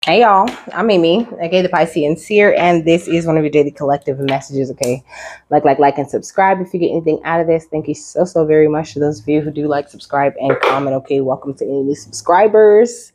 Hey y'all, I'm Amy, aka the Piscean Seer, and this is one of your daily collective messages. Okay, like, and subscribe if you get anything out of this. Thank you so very much to those of you who do like, subscribe, and comment. Okay, welcome to any new subscribers.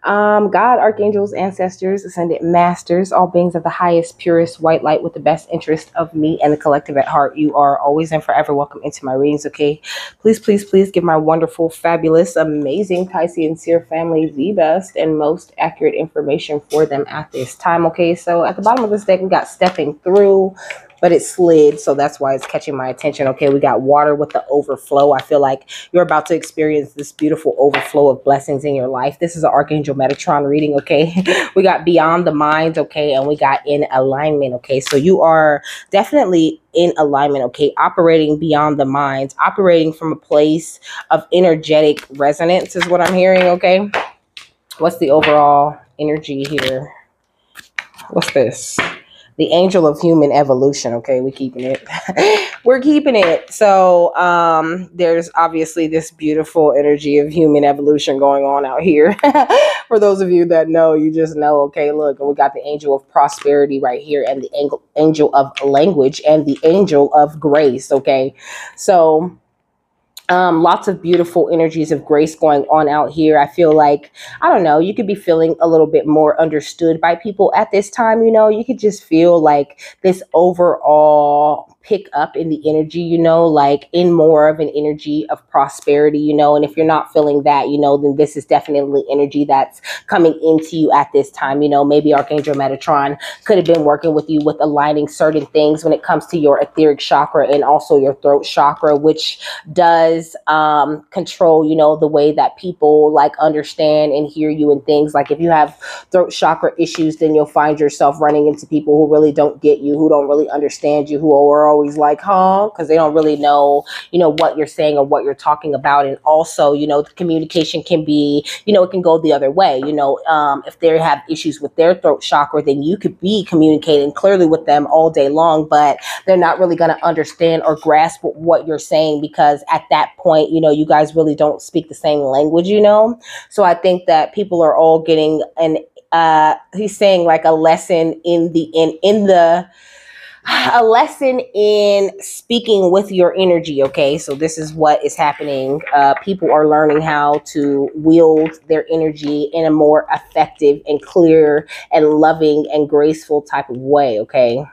God, archangels, ancestors, ascended masters, all beings of the highest, purest white light with the best interest of me and the collective at heart. You are always and forever welcome into my readings. Okay, please give my wonderful, fabulous, amazing Piscean Seer family the best and most accurate information for them at this time. Okay, so at the bottom of this deck, we got stepping through, but it slid, so that's why it's catching my attention. Okay, we got water with the overflow. I feel like you're about to experience this beautiful overflow of blessings in your life. This is an Archangel Metatron reading. Okay, we got beyond the mind. Okay, and we got in alignment. Okay, so you are definitely in alignment. Okay, operating beyond the mind, operating from a place of energetic resonance is what I'm hearing. Okay, what's the overall energy here? What's this? The angel of human evolution. Okay, we keeping it. We're keeping it. So there's obviously this beautiful energy of human evolution going on out here. For those of you that know, you just know. Okay, look, and we got the angel of prosperity right here, and the angel of language, and the angel of grace. Okay, so lots of beautiful energies of grace going on out here. I feel like, I don't know, you could be feeling a little bit more understood by people at this time. You know, you could just feel like this overall pick up in the energy, you know, like in more of an energy of prosperity, you know. And if you're not feeling that, you know, then this is definitely energy that's coming into you at this time. You know, maybe Archangel Metatron could have been working with you with aligning certain things when it comes to your etheric chakra and also your throat chakra, which does control, you know, the way that people like understand and hear you and things. Like if you have throat chakra issues, then you'll find yourself running into people who really don't get you, who don't really understand you, who are always like, huh? Because they don't really know, you know, what you're saying or what you're talking about. And also, you know, the communication can be, you know, it can go the other way. You know, if they have issues with their throat chakra, then you could be communicating clearly with them all day long, but they're not really going to understand or grasp what you're saying, because at that point, you know, you guys really don't speak the same language, you know. So I think that people are all getting an he's saying like a lesson in the a lesson in speaking with your energy. Okay, so this is what is happening. People are learning how to wield their energy in a more effective and clear and loving and graceful type of way. Okay,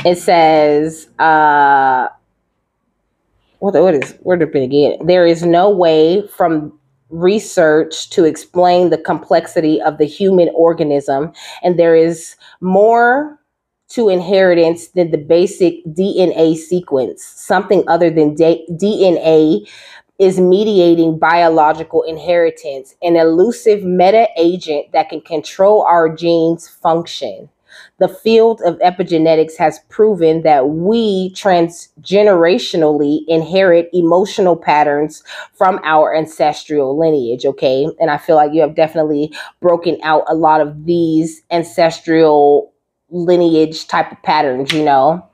it says where to begin? There is no way from research to explain the complexity of the human organism, and there is more to inheritance than the basic DNA sequence. Something other than DNA is mediating biological inheritance, an elusive meta agent that can control our genes' function. The field of epigenetics has proven that we transgenerationally inherit emotional patterns from our ancestral lineage. Okay, and I feel like you have definitely broken out a lot of these ancestral lineage type of patterns, you know.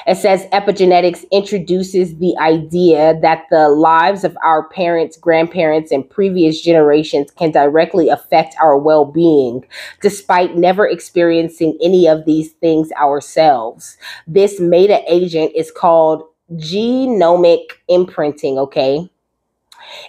It says epigenetics introduces the idea that the lives of our parents, grandparents, and previous generations can directly affect our well being, despite never experiencing any of these things ourselves. This meta agent is called genomic imprinting, okay?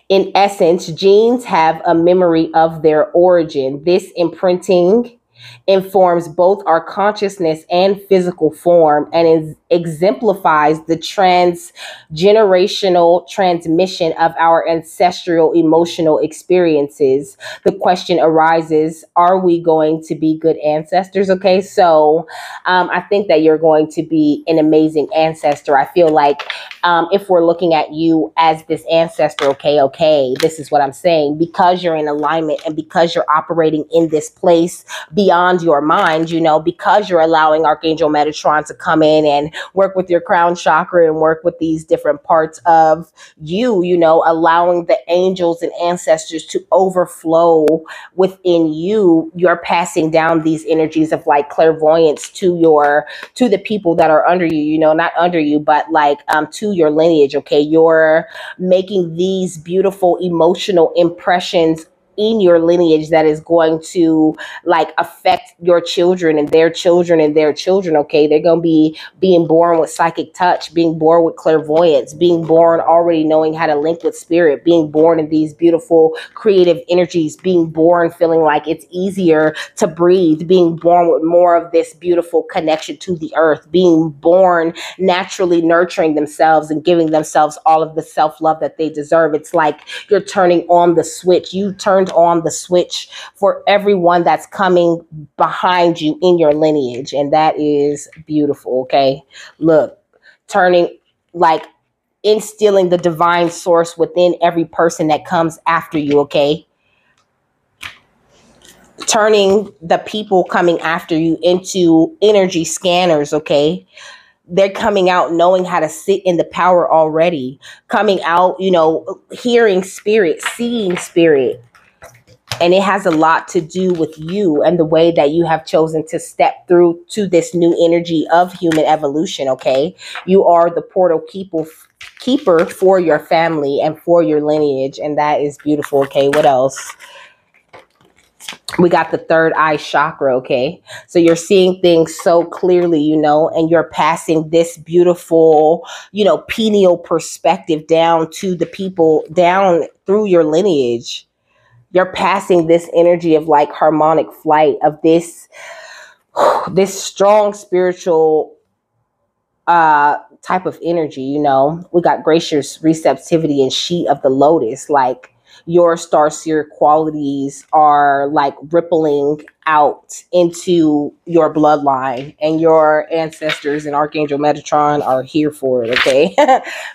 In essence, genes have a memory of their origin. This imprinting informs both our consciousness and physical form, and exemplifies the transgenerational transmission of our ancestral emotional experiences. The question arises, are we going to be good ancestors? Okay, so I think that you're going to be an amazing ancestor. I feel like if we're looking at you as this ancestor, okay, this is what I'm saying, because you're in alignment and because you're operating in this place beyond your mind, you know, because you're allowing Archangel Metatron to come in and work with your crown chakra and work with these different parts of you, you know, allowing the angels and ancestors to overflow within you. You're passing down these energies of like clairvoyance to the people that are under you, you know, not under you, but like to your lineage. Okay, you're making these beautiful emotional impressions in your lineage that is going to like affect your children and their children and their children. Okay, they're going to be being born with psychic touch, being born with clairvoyance, being born already knowing how to link with spirit, being born in these beautiful creative energies, being born feeling like it's easier to breathe, being born with more of this beautiful connection to the earth, being born naturally nurturing themselves and giving themselves all of the self-love that they deserve. It's like you're turning on the switch. You turned on the switch for everyone that's coming behind you in your lineage. And that is beautiful. Okay. Look, turning like instilling the divine source within every person that comes after you. Okay. Turning the people coming after you into energy scanners. Okay. They're coming out knowing how to sit in the power already, coming out, you know, hearing spirit, seeing spirit. And it has a lot to do with you and the way that you have chosen to step through to this new energy of human evolution. Okay. You are the portal keeper for your family and for your lineage. And that is beautiful. Okay. What else? We got the third eye chakra. Okay. So you're seeing things so clearly, you know, and you're passing this beautiful, you know, pineal perspective down to the people down through your lineage. You're passing this energy of like harmonic flight of this strong spiritual type of energy. You know, we got gracious receptivity and sheet of the lotus. Like your starseer qualities are like rippling out into your bloodline, and your ancestors and Archangel Metatron are here for it. Okay.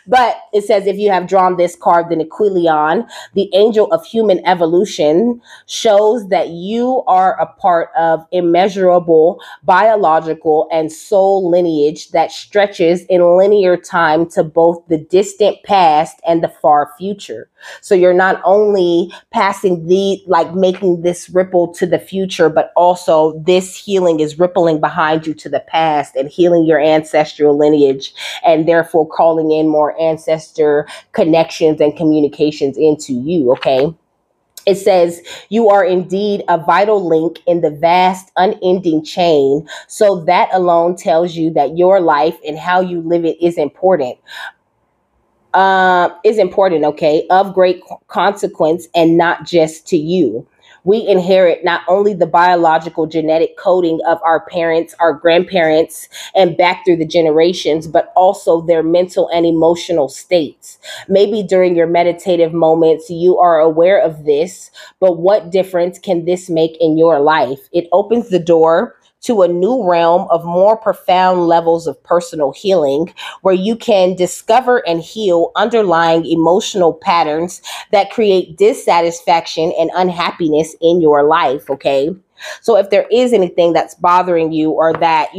But it says, if you have drawn this card, then Aquilion, the angel of human evolution, shows that you are a part of immeasurable biological and soul lineage that stretches in linear time to both the distant past and the far future. So you're not only passing the, like making this ripple to the future, but also this healing is rippling behind you to the past and healing your ancestral lineage, and therefore calling in more ancestor connections and communications into you. Okay. It says you are indeed a vital link in the vast, unending chain. So that alone tells you that your life and how you live it is important. Okay, of great consequence, and not just to you. We inherit not only the biological genetic coding of our parents, our grandparents, and back through the generations, but also their mental and emotional states. Maybe during your meditative moments, you are aware of this, but what difference can this make in your life? It opens the door to a new realm of more profound levels of personal healing, where you can discover and heal underlying emotional patterns that create dissatisfaction and unhappiness in your life. Okay. So if there is anything that's bothering you, or that,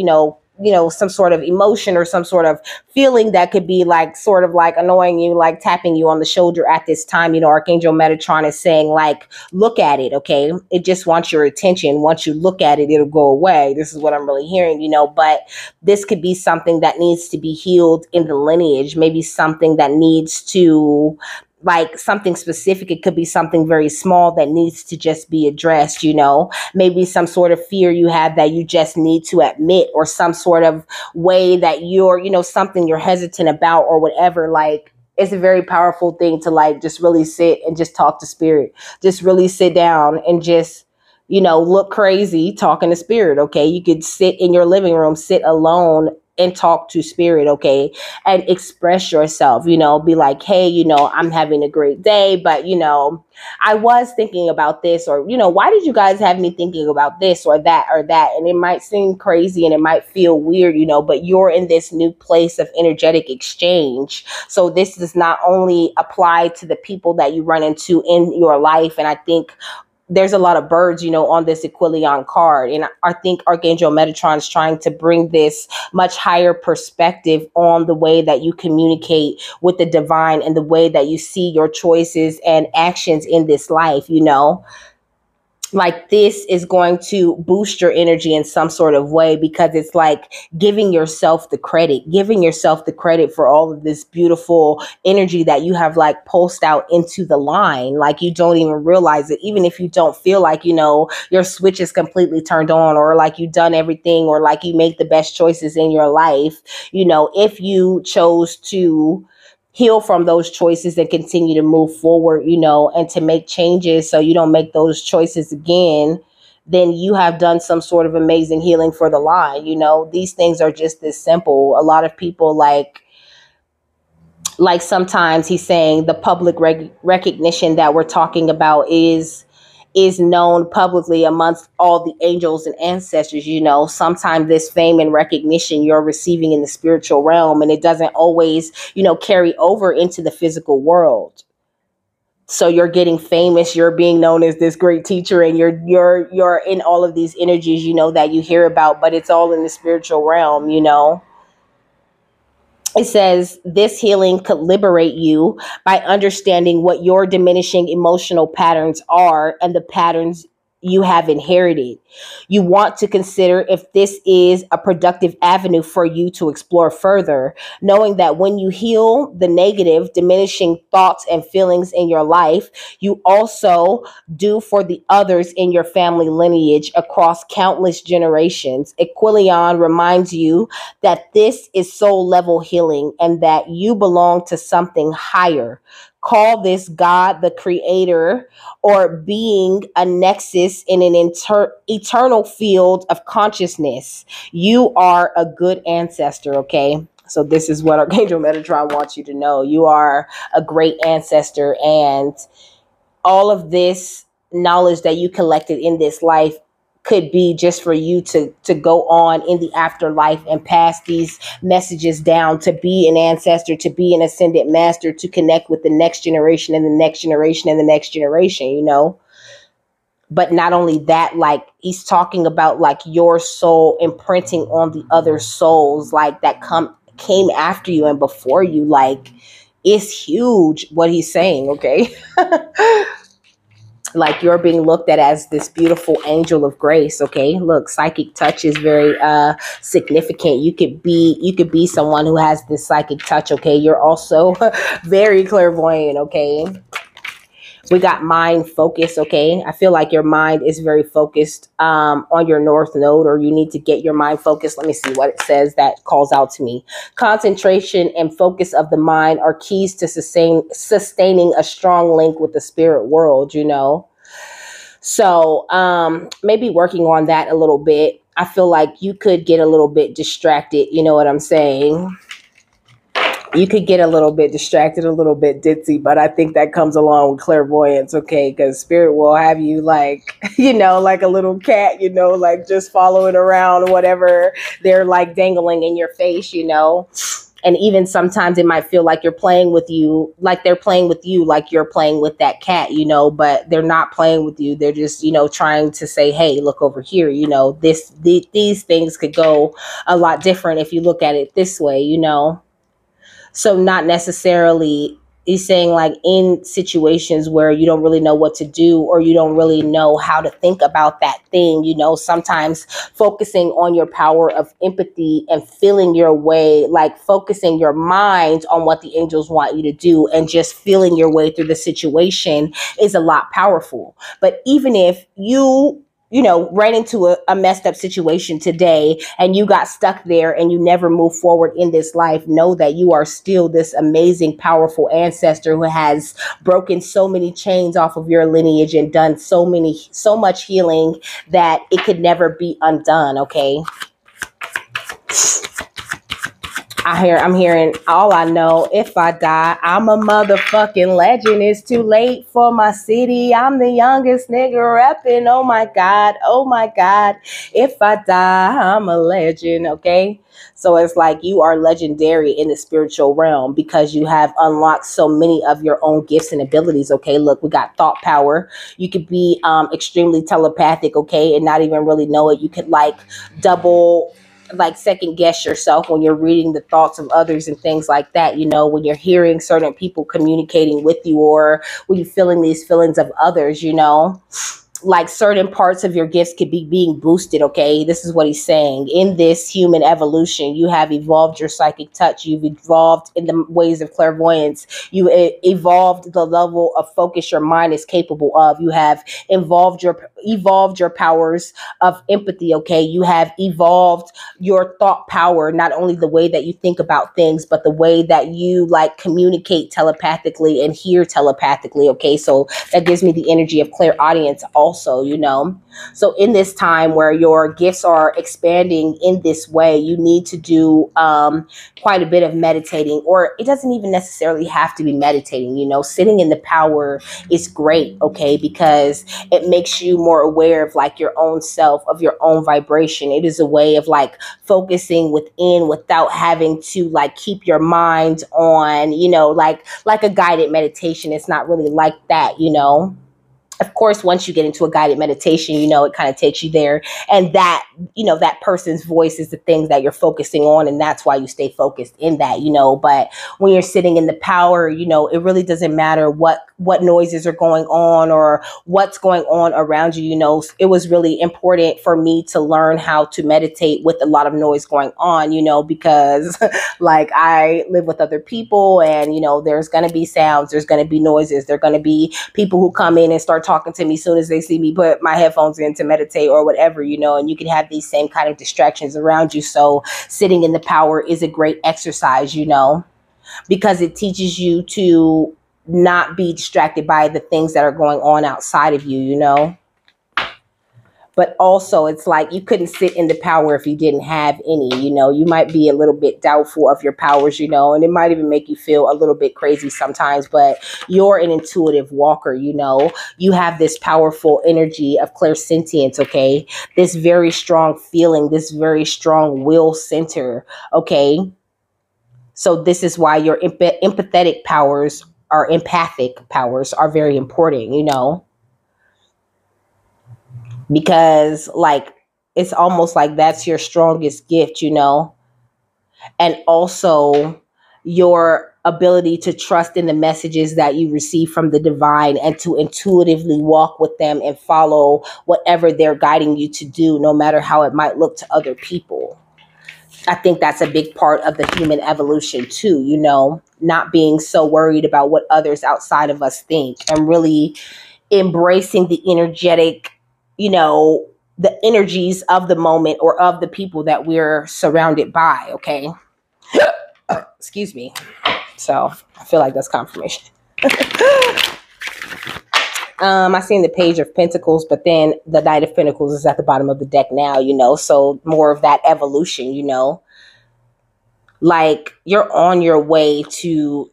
some sort of emotion or some sort of feeling that could be like sort of like annoying you, like tapping you on the shoulder at this time, Archangel Metatron is saying, like, look at it. Okay. It just wants your attention. Once you look at it, it'll go away. This is what I'm really hearing, but this could be something that needs to be healed in the lineage, maybe something that needs to, like something specific. It could be something very small that needs to just be addressed, maybe some sort of fear you have that you just need to admit, or some sort of way that you're, something you're hesitant about or whatever. Like, it's a very powerful thing to like just really sit and just talk to spirit. Just really sit down and just, look crazy talking to spirit. Okay. You could sit in your living room, sit alone and talk to spirit. Okay. And express yourself, be like, hey, I'm having a great day, but I was thinking about this, or, why did you guys have me thinking about this or that or that? And it might seem crazy and it might feel weird, but you're in this new place of energetic exchange. So this does not only apply to the people that you run into in your life. And I think there's a lot of birds, on this Aquilion card. And I think Archangel Metatron is trying to bring this much higher perspective on the way that you communicate with the divine and the way that you see your choices and actions in this life, like this is going to boost your energy in some sort of way, because it's like giving yourself the credit for all of this beautiful energy that you have like pulsed out into the line. Like you don't even realize it, even if you don't feel like, you know, your switch is completely turned on, or like you've done everything, or like you make the best choices in your life. You know, if you chose to heal from those choices and continue to move forward, you know, and to make changes so you don't make those choices again, then you have done some sort of amazing healing for the line. You know, these things are just this simple. A lot of people like sometimes he's saying the public recognition that we're talking about is known publicly amongst all the angels and ancestors. You know, sometimes this fame and recognition you're receiving in the spiritual realm, and it doesn't always, you know, carry over into the physical world. So you're getting famous, you're being known as this great teacher, and you're in all of these energies, you know, that you hear about, but it's all in the spiritual realm, you know. It says this healing could liberate you by understanding what your diminishing emotional patterns are and the patterns you have inherited. You want to consider if this is a productive avenue for you to explore further, knowing that when you heal the negative, diminishing thoughts and feelings in your life, you also do for the others in your family lineage across countless generations. Aquilion reminds you that this is soul level healing and that you belong to something higher. Call this God, the creator, or being a nexus in an eternal field of consciousness. You are a good ancestor, okay? So this is what Archangel Metatron wants you to know. You are a great ancestor, and all of this knowledge that you collected in this life could be just for you to go on in the afterlife and pass these messages down, to be an ancestor, to be an ascended master, to connect with the next generation and the next generation and the next generation, you know. But not only that, like he's talking about like your soul imprinting on the other souls, like that came after you and before you. Like it's huge what he's saying, okay? Like you're being looked at as this beautiful angel of grace. Okay, look, psychic touch is very significant. You could be someone who has this psychic touch. Okay, you're also very clairvoyant. Okay, we got mind focus. Okay, I feel like your mind is very focused on your north node, or you need to get your mind focused. Let me see what it says that calls out to me. Concentration and focus of the mind are keys to sustaining a strong link with the spirit world, you know. So maybe working on that a little bit. I feel like you could get a little bit distracted, you know what I'm saying? You could get a little bit distracted, a little bit ditzy, but I think that comes along with clairvoyance, okay? Because spirit will have you like, you know, like a little cat, you know, like just following around whatever they're like dangling in your face, you know? And even sometimes it might feel like you're playing with you, like they're playing with you, like you're playing with that cat, you know, but they're not playing with you. They're just, you know, trying to say, hey, look over here, you know, these things could go a lot different if you look at it this way, you know. So not necessarily, he's saying like in situations where you don't really know what to do, or you don't really know how to think about that thing, you know, sometimes focusing on your power of empathy and feeling your way, like focusing your mind on what the angels want you to do and just feeling your way through the situation is a lot powerful. But even if you know, ran into a messed up situation today and you got stuck there and you never move forward in this life, know that you are still this amazing, powerful ancestor who has broken so many chains off of your lineage and done so much healing that it could never be undone. Okay. I'm hearing all I know. If I die, I'm a motherfucking legend. It's too late for my city. I'm the youngest nigga repping. Oh my God. Oh my God. If I die, I'm a legend. Okay. So it's like you are legendary in the spiritual realm because you have unlocked so many of your own gifts and abilities. Okay. Look, we got thought power. You could be extremely telepathic. Okay. And not even really know it. You could like double, like second guess yourself when you're reading the thoughts of others and things like that, you know, when you're hearing certain people communicating with you, or when you're feeling these feelings of others, you know. like certain parts of your gifts could be being boosted. Okay, this is what he's saying. In this human evolution, you have evolved your psychic touch, you've evolved in the ways of clairvoyance, you evolved the level of focus your mind is capable of, you have evolved your powers of empathy. Okay, you have evolved your thought power, not only the way that you think about things, but the way that you like communicate telepathically and hear telepathically. Okay, so that gives me the energy of clairaudience also, you know. So in this time where your gifts are expanding in this way, you need to do quite a bit of meditating, or it doesn't even necessarily have to be meditating, you know. Sitting in the power is great, okay, because it makes you more aware of like your own self, of your own vibration. It is a way of like focusing within without having to like keep your mind on, you know, like a guided meditation. It's not really like that, you know. Of course, once you get into a guided meditation, you know, it kind of takes you there. And that, you know, that person's voice is the thing that you're focusing on. And that's why you stay focused in that, you know. But when you're sitting in the power, you know, it really doesn't matter what noises are going on or what's going on around you. You know, it was really important for me to learn how to meditate with a lot of noise going on, you know, because like I live with other people and, you know, there's going to be sounds, there's going to be noises, there's going to be people who come in and start talking to me as soon as they see me put my headphones in to meditate or whatever, you know, and you can have these same kind of distractions around you. So sitting in the power is a great exercise, you know, because it teaches you to not be distracted by the things that are going on outside of you, you know. But also it's like you couldn't sit in the power if you didn't have any, you know. You might be a little bit doubtful of your powers, you know, and it might even make you feel a little bit crazy sometimes, but you're an intuitive walker, you know. You have this powerful energy of clairsentience, okay? This very strong feeling, this very strong will center, okay? So this is why your empathetic powers or empathic powers are very important, you know. Because like it's almost like that's your strongest gift, you know. And also your ability to trust in the messages that you receive from the divine and to intuitively walk with them and follow whatever they're guiding you to do, no matter how it might look to other people. I think that's a big part of the human evolution too, you know, not being so worried about what others outside of us think and really embracing the energetic, you know, the energies of the moment or of the people that we're surrounded by. Okay. Excuse me. So I feel like that's confirmation. I seen the Page of Pentacles, but then the Knight of Pentacles is at the bottom of the deck now, you know, so more of that evolution, you know, like you're on your way to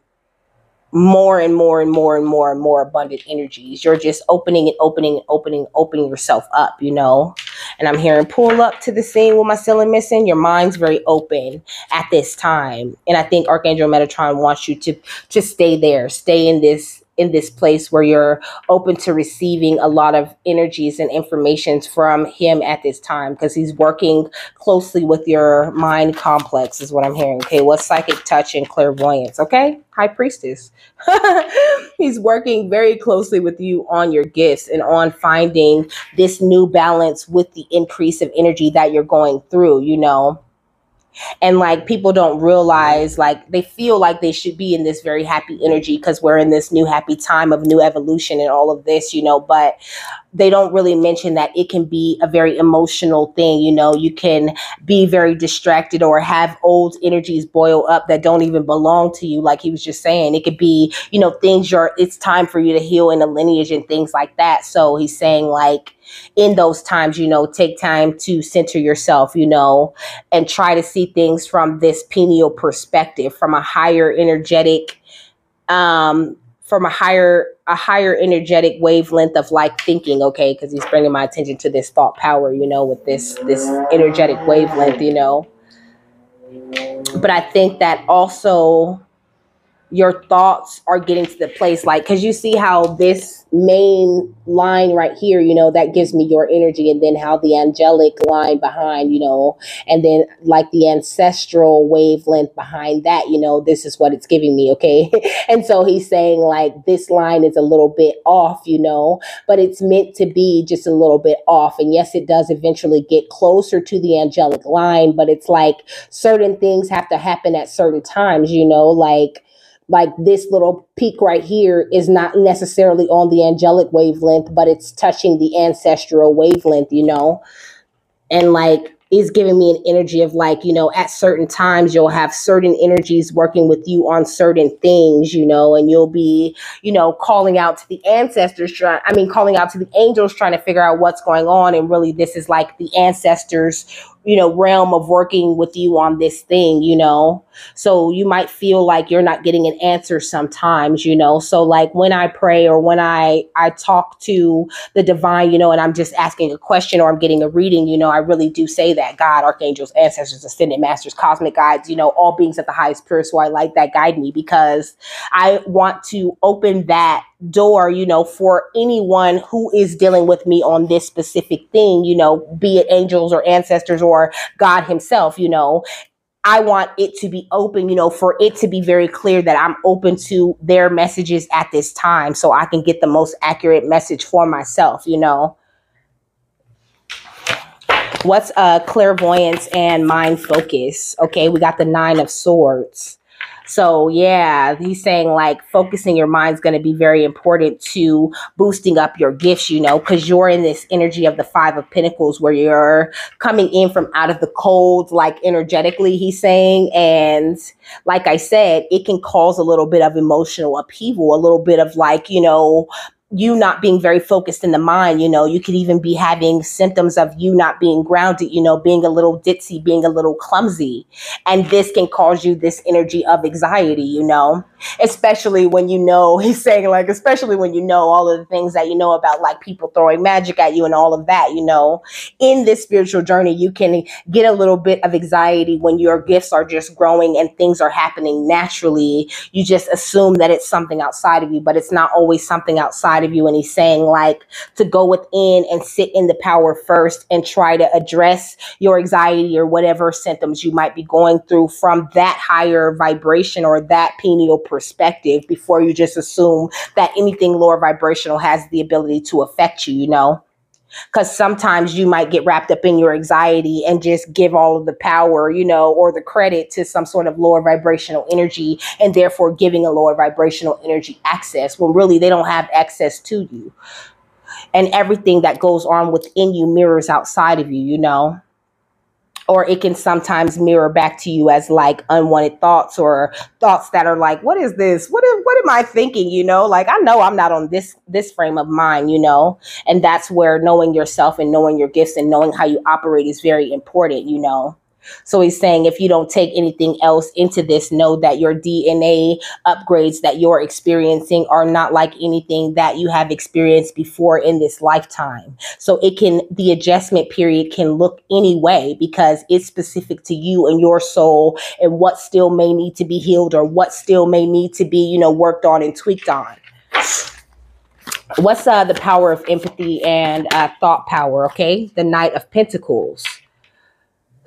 more and more and more and more and more abundant energies. You're just opening yourself up, you know. And I'm hearing pull up to the scene with my ceiling missing. Your mind's very open at this time. And I think Archangel Metatron wants you to stay there, stay in this place where you're open to receiving a lot of energies and informations from him at this time, because he's working closely with your mind complex is what I'm hearing. Okay, what's psychic touch and clairvoyance? Okay, High Priestess. He's working very closely with you on your gifts and on finding this new balance with the increase of energy that you're going through, you know. And like people don't realize, like they feel like they should be in this very happy energy because we're in this new happy time of new evolution and all of this, you know, but they don't really mention that it can be a very emotional thing. You know, you can be very distracted or have old energies boil up that don't even belong to you. Like he was just saying, it could be, you know, things it's time for you to heal in a lineage and things like that. So he's saying like in those times, you know, take time to center yourself, you know, and try to see things from this pineal perspective, from a higher energetic, from a higher energetic wavelength of like thinking, okay, because he's bringing my attention to this thought power, you know, with this energetic wavelength, you know. But I think that also your thoughts are getting to the place, like, because you see how this main line right here, you know, that gives me your energy, and then how the angelic line behind, you know, and then like the ancestral wavelength behind that, you know, this is what it's giving me, okay? And so he's saying like this line is a little bit off, you know, but it's meant to be just a little bit off. And yes, it does eventually get closer to the angelic line, but it's like certain things have to happen at certain times, you know, like this little peak right here is not necessarily on the angelic wavelength, but it's touching the ancestral wavelength, you know, and like is giving me an energy of like, you know, at certain times you'll have certain energies working with you on certain things, you know, and you'll be, you know, calling out to the ancestors, calling out to the angels, trying to figure out what's going on. And really, this is like the ancestors, you know, realm of working with you on this thing, you know. So you might feel like you're not getting an answer sometimes, you know. So like when I pray or when I talk to the divine, you know, and I'm just asking a question or I'm getting a reading, you know, I really do say that God, archangels, ancestors, ascended masters, cosmic guides, you know, all beings at the highest pure. So I like that guide me, because I want to open that door, you know, for anyone who is dealing with me on this specific thing, you know, be it angels or ancestors or God himself, you know. I want it to be open, you know, for it to be very clear that I'm open to their messages at this time, so I can get the most accurate message for myself, you know. What's clairvoyance and mind focus? Okay, we got the 9 of Swords. So yeah, he's saying like focusing your mind is going to be very important to boosting up your gifts, you know, because you're in this energy of the 5 of Pentacles where you're coming in from out of the cold, like energetically, he's saying. And like I said, it can cause a little bit of emotional upheaval, a little bit of like, you know, you not being very focused in the mind, you know. You could even be having symptoms of you not being grounded, you know, being a little ditzy, being a little clumsy. And this can cause you this energy of anxiety, you know, especially when you know, he's saying like, especially when you know all of the things that you know about like people throwing magic at you and all of that, you know. In this spiritual journey, you can get a little bit of anxiety when your gifts are just growing and things are happening naturally. You just assume that it's something outside of you, but it's not always something outside of you. And he's saying like to go within and sit in the power first and try to address your anxiety or whatever symptoms you might be going through from that higher vibration or that pineal perspective, before you just assume that anything lower vibrational has the ability to affect you, you know. Because sometimes you might get wrapped up in your anxiety and just give all of the power, you know, or the credit to some sort of lower vibrational energy, and therefore giving a lower vibrational energy access when really they don't have access to you. And everything that goes on within you mirrors outside of you, you know. Or it can sometimes mirror back to you as like unwanted thoughts, or thoughts that are like, what is this? What am I thinking? You know, like, I know I'm not on this frame of mind, you know. And that's where knowing yourself and knowing your gifts and knowing how you operate is very important, you know. So he's saying if you don't take anything else into this, know that your DNA upgrades that you're experiencing are not like anything that you have experienced before in this lifetime. So the adjustment period can look any way, because it's specific to you and your soul and what still may need to be healed, or what still may need to be, you know, worked on and tweaked on. What's the power of empathy and thought power? Okay, the Knight of Pentacles.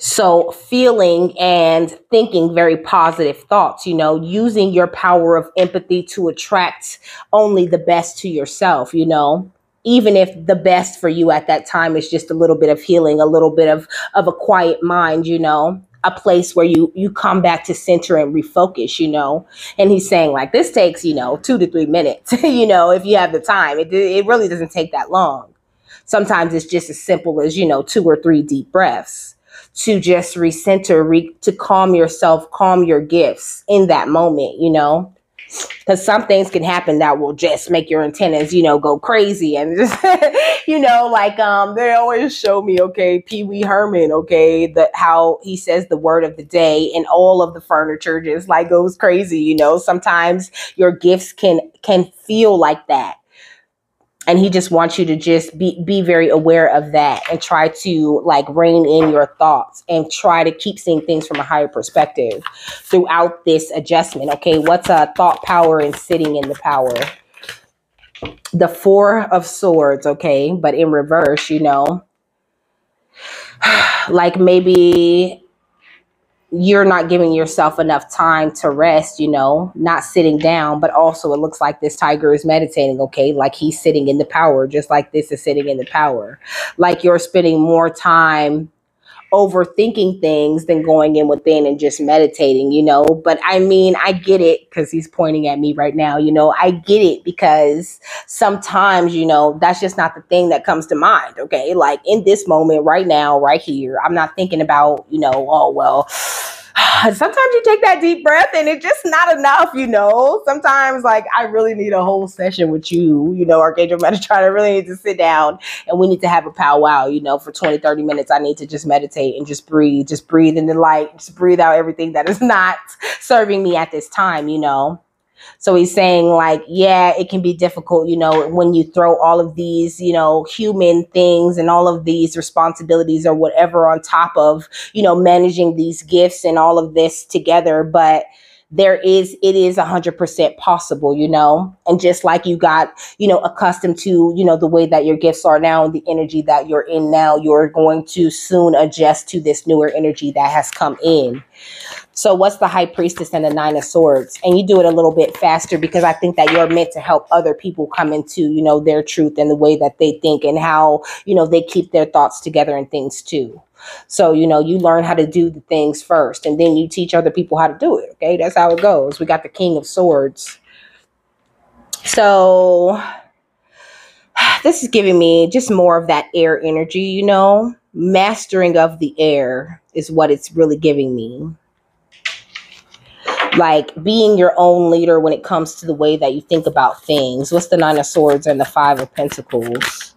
So feeling and thinking very positive thoughts, you know, using your power of empathy to attract only the best to yourself, you know, even if the best for you at that time is just a little bit of healing, a little bit of a quiet mind, you know, a place where you come back to center and refocus, you know. And he's saying like this takes, you know, 2 to 3 minutes, you know, if you have the time. It really doesn't take that long. Sometimes it's just as simple as, you know, 2 or 3 deep breaths to just recenter, to calm yourself, calm your gifts in that moment, you know, because some things can happen that will just make your antennas, you know, go crazy. And just, you know, like they always show me, okay, Pee Wee Herman, okay, how he says the word of the day, and all of the furniture just like goes crazy, you know. Sometimes your gifts can feel like that. And he just wants you to just be very aware of that and try to like rein in your thoughts and try to keep seeing things from a higher perspective throughout this adjustment. Okay, what's a thought power and sitting in the power? The Four of Swords, okay, but in reverse, you know, like maybe you're not giving yourself enough time to rest, you know, not sitting down, but also it looks like this tiger is meditating, okay? Like he's sitting in the power, just like this is sitting in the power. Like you're spending more time overthinking things than going in within and just meditating, you know. But I mean, I get it because he's pointing at me right now, you know. I get it because sometimes, you know, that's just not the thing that comes to mind, okay? Like in this moment right now, right here, I'm not thinking about, you know, oh, well, sometimes you take that deep breath and it's just not enough, you know. Sometimes like I really need a whole session with you, you know, Archangel Metatron. I really need to sit down and we need to have a powwow, you know, for 20, 30 minutes. I need to just meditate and just breathe in the light, just breathe out everything that is not serving me at this time, you know. So he's saying like, yeah, it can be difficult, you know, when you throw all of these, you know, human things and all of these responsibilities or whatever on top of, you know, managing these gifts and all of this together. But it is 100% possible, you know, and just like you got, you know, accustomed to, you know, the way that your gifts are now and the energy that you're in now, you're going to soon adjust to this newer energy that has come in. So what's the High Priestess and the Nine of Swords? And you do it a little bit faster because I think that you're meant to help other people come into, you know, their truth and the way that they think and how, you know, they keep their thoughts together and things too. So, you know, you learn how to do the things first and then you teach other people how to do it. Okay, that's how it goes. We got the King of Swords. So this is giving me just more of that air energy, you know, mastering of the air is what it's really giving me. Like being your own leader when it comes to the way that you think about things. What's the Nine of Swords and the Five of Pentacles?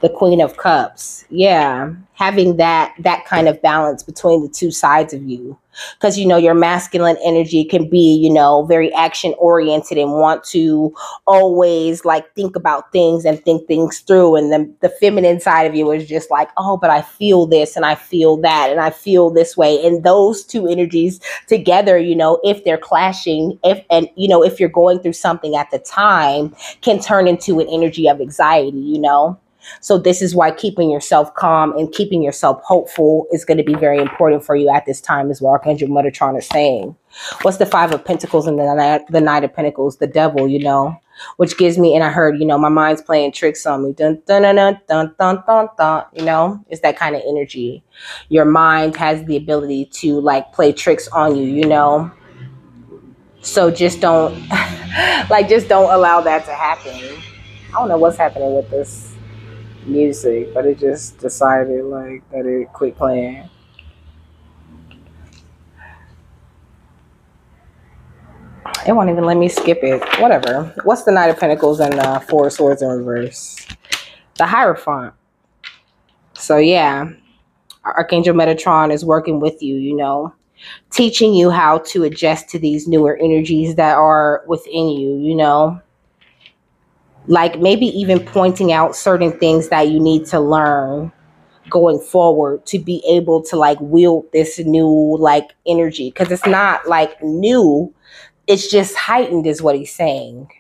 The Queen of Cups. Yeah, having that kind of balance between the two sides of you. Because, you know, your masculine energy can be, you know, very action oriented and want to always like think about things and think things through. And then the feminine side of you is just like, oh, but I feel this and I feel that and I feel this way. And those two energies together, you know, if they're clashing, if you're going through something at the time, can turn into an energy of anxiety, you know. So this is why keeping yourself calm and keeping yourself hopeful is going to be very important for you at this time, is what Archangel Metatron is saying. What's the Five of Pentacles and the Knight of Pentacles? The Devil, you know, which gives me, and I heard, you know, my mind's playing tricks on me. Dun, dun, dun, dun, dun, dun, dun, dun, you know, it's that kind of energy. Your mind has the ability to like play tricks on you, you know. So just don't, just don't allow that to happen. I don't know what's happening with this music, but it just decided like that it quit playing. It won't even let me skip it. Whatever. What's the Knight of Pentacles and Four of Swords in reverse? The Hierophant. So yeah, Archangel Metatron is working with you, you know, teaching you how to adjust to these newer energies that are within you, you know. Like maybe even pointing out certain things that you need to learn going forward to be able to like wield this new like energy, because it's not like new, it's just heightened is what he's saying.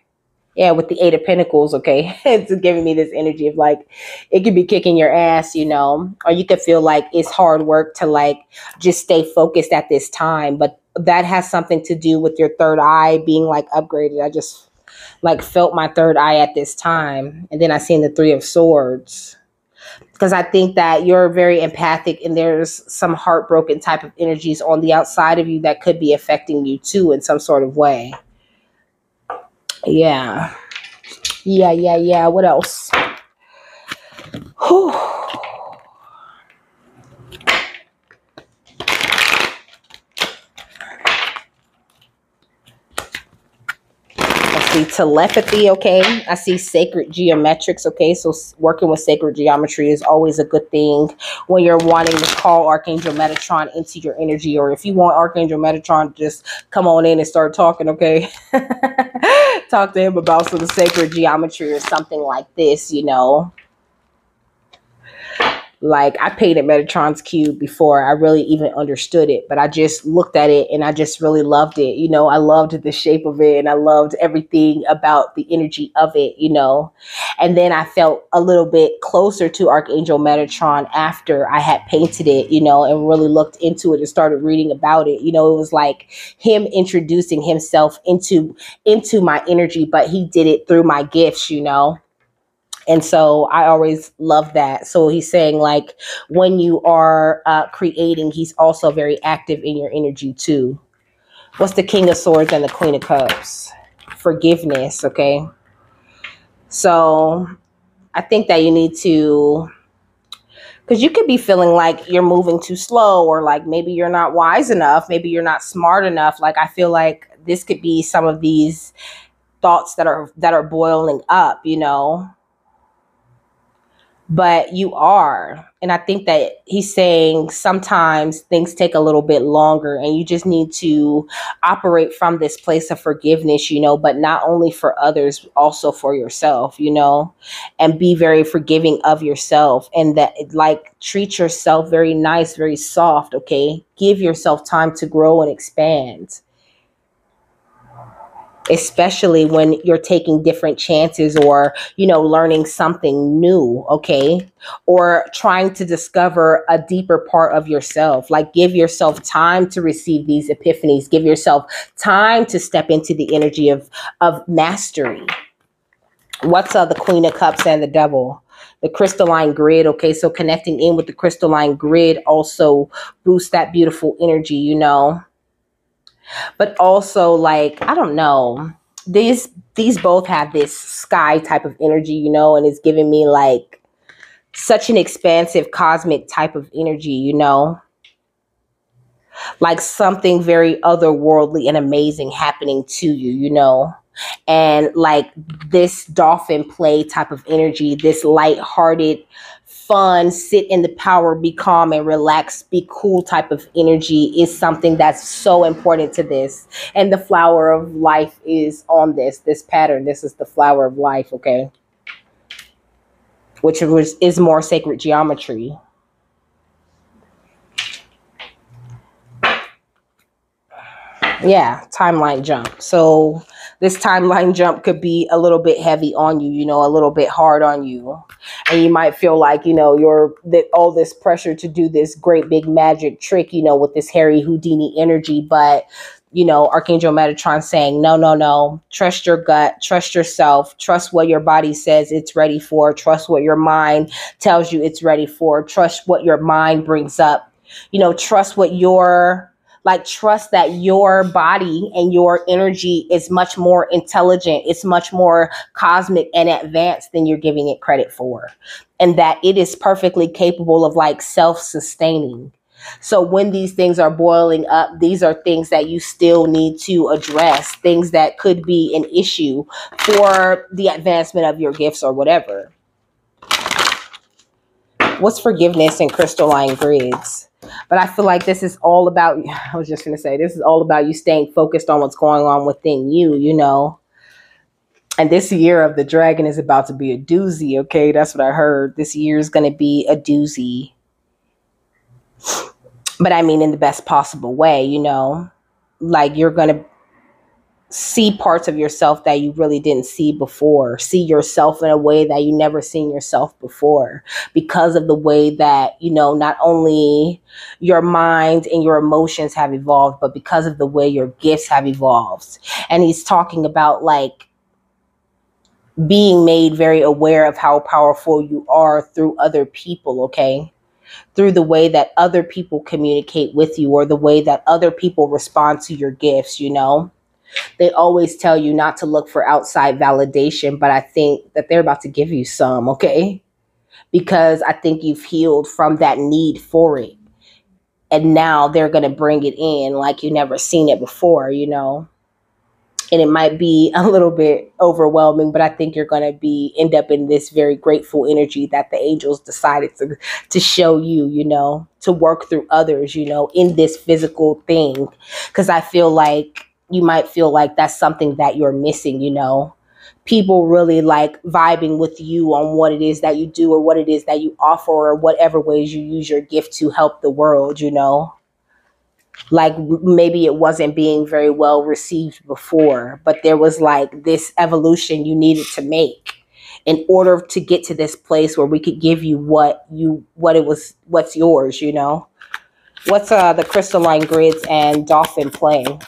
Yeah, with the Eight of Pentacles, okay. It's giving me this energy of like it could be kicking your ass, you know, or you could feel like it's hard work to like just stay focused at this time, but that has something to do with your third eye being like upgraded. I just like felt my third eye at this time, and then I seen the Three of Swords. Because I think that you're very empathic and there's some heartbroken type of energies on the outside of you that could be affecting you too in some sort of way. Yeah. Yeah. What else? Whew. What's see telepathy, okay? I see sacred geometrics, okay? So working with sacred geometry is always a good thing when you're wanting to call Archangel Metatron into your energy, or if you want Archangel Metatron, just come on in and start talking, okay? Talk to him about some sacred geometry or something like this, you know? Like, I painted Metatron's cube before I really even understood it, but I just looked at it and I just really loved it. You know, I loved the shape of it and I loved everything about the energy of it, you know. And then I felt a little bit closer to Archangel Metatron after I had painted it, you know, and really looked into it and started reading about it. You know, it was like him introducing himself into my energy, but he did it through my gifts, you know. And so I always love that. So he's saying, like, when you are creating, he's also very active in your energy too. What's the King of Swords and the Queen of Cups? Forgiveness, okay? So I think that you need to, because you could be feeling like you're moving too slow, or like maybe you're not wise enough, maybe you're not smart enough. Like, I feel like this could be some of these thoughts that are boiling up, you know. But you are. And I think that he's saying sometimes things take a little bit longer and you just need to operate from this place of forgiveness, you know, but not only for others, also for yourself, you know, and be very forgiving of yourself, and that, like, treat yourself very nice, very soft. Okay. Give yourself time to grow and expand, especially when you're taking different chances, or, you know, learning something new, okay? Or trying to discover a deeper part of yourself. Like, give yourself time to receive these epiphanies. Give yourself time to step into the energy of mastery. What's the Queen of Cups and the Devil? The crystalline grid, okay? So connecting in with the crystalline grid also boosts that beautiful energy, you know? But also, like, I don't know, these both have this sky type of energy, you know, and it's giving me like such an expansive cosmic type of energy, you know, like something very otherworldly and amazing happening to you, you know. And like this dolphin play type of energy, this lighthearted, fun, sit in the power, be calm and relax, be cool type of energy is something that's so important to this. And the flower of life is on this pattern. This is the flower of life, okay? Which is more sacred geometry. Yeah, timeline jump. So this timeline jump could be a little bit heavy on you, you know, a little bit hard on you. And you might feel like, you know, all this pressure to do this great big magic trick, you know, with this Harry Houdini energy. But, you know, Archangel Metatron saying, no, trust your gut, trust yourself, trust what your body says it's ready for, trust what your mind tells you it's ready for, trust what your mind brings up, you know, trust that your body and your energy is much more intelligent. It's much more cosmic and advanced than you're giving it credit for. And that it is perfectly capable of like self-sustaining. So when these things are boiling up, these are things that you still need to address, things that could be an issue for the advancement of your gifts or whatever. What's forgiveness and crystalline grids? But I feel like this is all about, I was just going to say, this is all about you staying focused on what's going on within you, you know. And this year of the dragon is about to be a doozy, okay? That's what I heard. This year is going to be a doozy. But I mean in the best possible way, you know. Like, you're going to see parts of yourself that you really didn't see before. See yourself in a way that you never seen yourself before, because of the way that, you know, not only your mind and your emotions have evolved, but because of the way your gifts have evolved. And he's talking about like being made very aware of how powerful you are through other people, okay? Through the way that other people communicate with you, or the way that other people respond to your gifts, you know? They always tell you not to look for outside validation, but I think that they're about to give you some, okay? Because I think you've healed from that need for it. And now they're going to bring it in like you never seen it before, you know? and it might be a little bit overwhelming, but I think you're going to end up in this very grateful energy that the angels decided to show you, you know, to work through others, you know, in this physical thing. Because I feel like you might feel like that's something that you're missing, you know, people really like vibing with you on what it is that you do or what it is that you offer or whatever ways you use your gift to help the world, you know. Like maybe it wasn't being very well received before, but there was like this evolution you needed to make in order to get to this place where we could give you what's yours, you know. What's the crystalline grids and dolphin playing?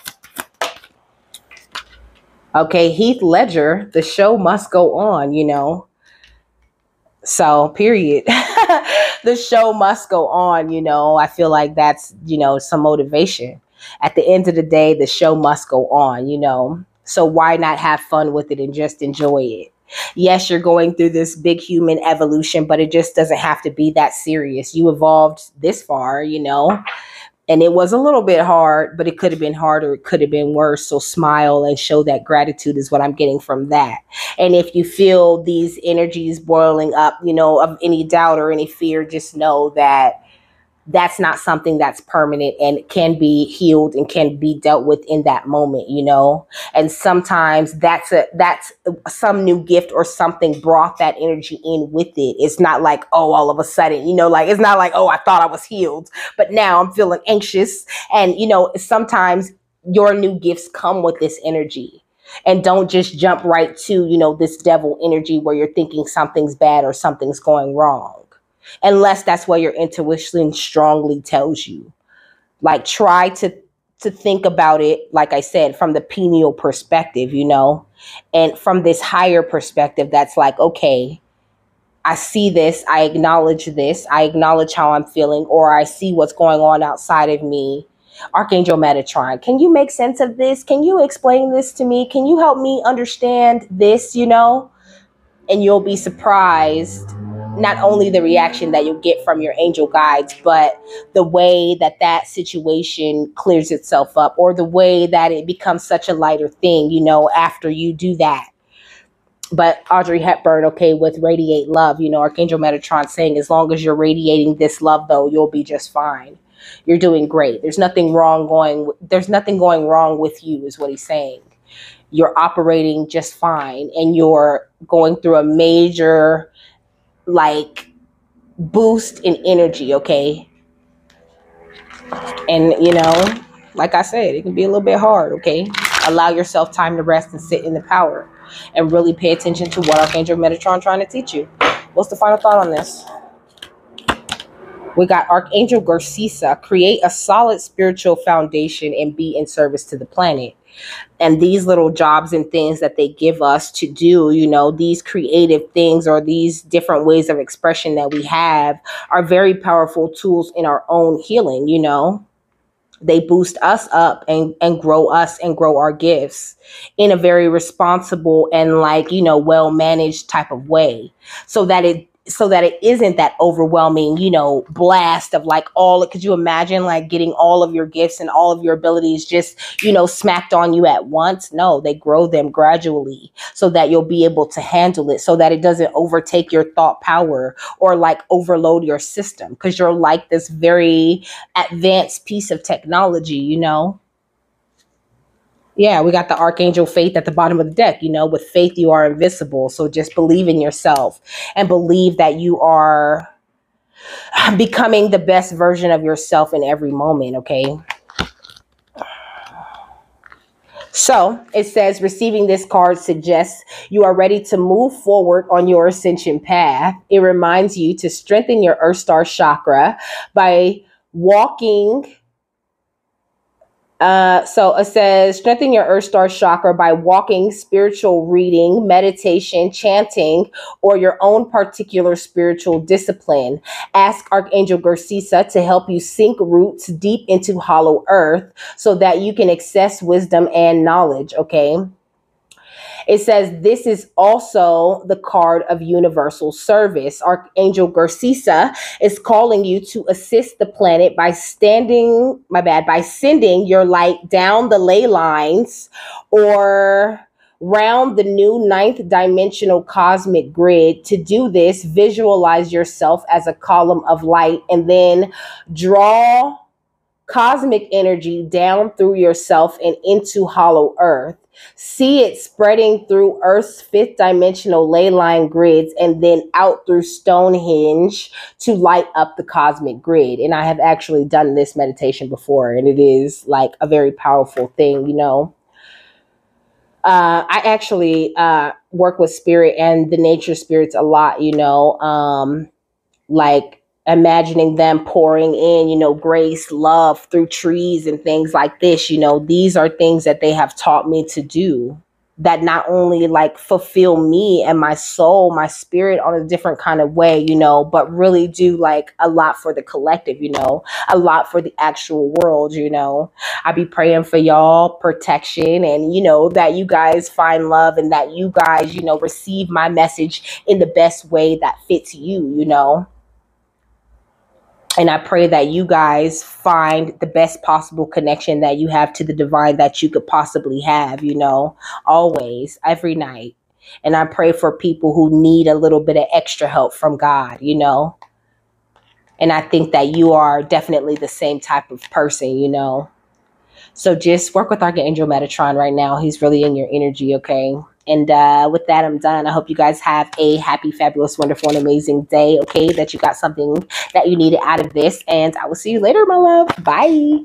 Okay, Heath Ledger, the show must go on, you know. So, period. The show must go on, you know. I feel like that's, you know, some motivation. At the end of the day, the show must go on, you know. So why not have fun with it and just enjoy it? Yes, you're going through this big human evolution, but it just doesn't have to be that serious. You evolved this far, you know. And it was a little bit hard, but it could have been harder. It could have been worse. So smile and show that gratitude is what I'm getting from that. And if you feel these energies boiling up, you know, of any doubt or any fear, just know that that's not something that's permanent and can be healed and can be dealt with in that moment, you know. And sometimes that's some new gift or something brought that energy in with it. It's not like, oh, all of a sudden, you know, like it's not like, oh, I thought I was healed, but now I'm feeling anxious. And, you know, sometimes your new gifts come with this energy. And don't just jump right to, you know, this devil energy where you're thinking something's bad or something's going wrong. Unless that's what your intuition strongly tells you. Like try to think about it, like I said, from the pineal perspective, you know, and from this higher perspective that's like, okay, I see this, I acknowledge how I'm feeling, or I see what's going on outside of me. Archangel Metatron, can you make sense of this? Can you explain this to me? Can you help me understand this, you know? And you'll be surprised not only the reaction that you'll get from your angel guides, but the way that situation clears itself up, or the way that it becomes such a lighter thing, you know, after you do that. But Audrey Hepburn, okay, with radiate love, you know, Archangel Metatron saying, as long as you're radiating this love, though, you'll be just fine. You're doing great. There's nothing going wrong with you, is what he's saying. You're operating just fine, and you're going through a major like boost in energy, okay? And you know, like I said, it can be a little bit hard, okay? Allow yourself time to rest and sit in the power and really pay attention to what Archangel Metatron trying to teach you. What's the final thought on this? We got Archangel Garcisa, create a solid spiritual foundation and be in service to the planet. And these little jobs and things that they give us to do, you know, these creative things or these different ways of expression that we have are very powerful tools in our own healing, you know. They boost us up and grow us and grow our gifts in a very responsible and like, you know, well-managed type of way, so that it isn't that overwhelming, you know, blast of like could you imagine like getting all of your gifts and all of your abilities just, you know, smacked on you at once? No, they grow them gradually so that you'll be able to handle it, so that it doesn't overtake your thought power or like overload your system, because you're like this very advanced piece of technology, you know. Yeah, we got the Archangel Faith at the bottom of the deck. You know, with faith, you are invincible. So just believe in yourself and believe that you are becoming the best version of yourself in every moment, okay? So it says, receiving this card suggests you are ready to move forward on your ascension path. It reminds you to strengthen your Earth Star chakra by walking. So it says, strengthen your Earth Star chakra by walking, spiritual reading, meditation, chanting, or your own particular spiritual discipline. Ask Archangel Garcisa to help you sink roots deep into hollow earth so that you can access wisdom and knowledge, okay? It says this is also the card of universal service. Archangel Garcisa is calling you to assist the planet by sending your light down the ley lines or round the new ninth dimensional cosmic grid. To do this, visualize yourself as a column of light and then draw cosmic energy down through yourself and into hollow earth. See it spreading through Earth's fifth dimensional ley line grids and then out through Stonehenge to light up the cosmic grid. And I have actually done this meditation before, and it is like a very powerful thing, you know. I actually work with spirit and the nature spirits a lot, you know, like imagining them pouring in, you know, grace, love through trees and things like this. You know, these are things that they have taught me to do that not only like fulfill me and my soul, my spirit on a different kind of way, you know, but really do like a lot for the collective, you know, a lot for the actual world, you know. I be praying for y'all protection and, you know, that you guys find love and that you guys, you know, receive my message in the best way that fits you, you know. And I pray that you guys find the best possible connection that you have to the divine that you could possibly have, you know, always, every night. And I pray for people who need a little bit of extra help from God, you know. And I think that you are definitely the same type of person, you know. So just work with Archangel Metatron right now. He's really in your energy, okay? And with that, I'm done. I hope you guys have a happy, fabulous, wonderful, and amazing day, okay? That you got something that you needed out of this. And I will see you later, my love. Bye.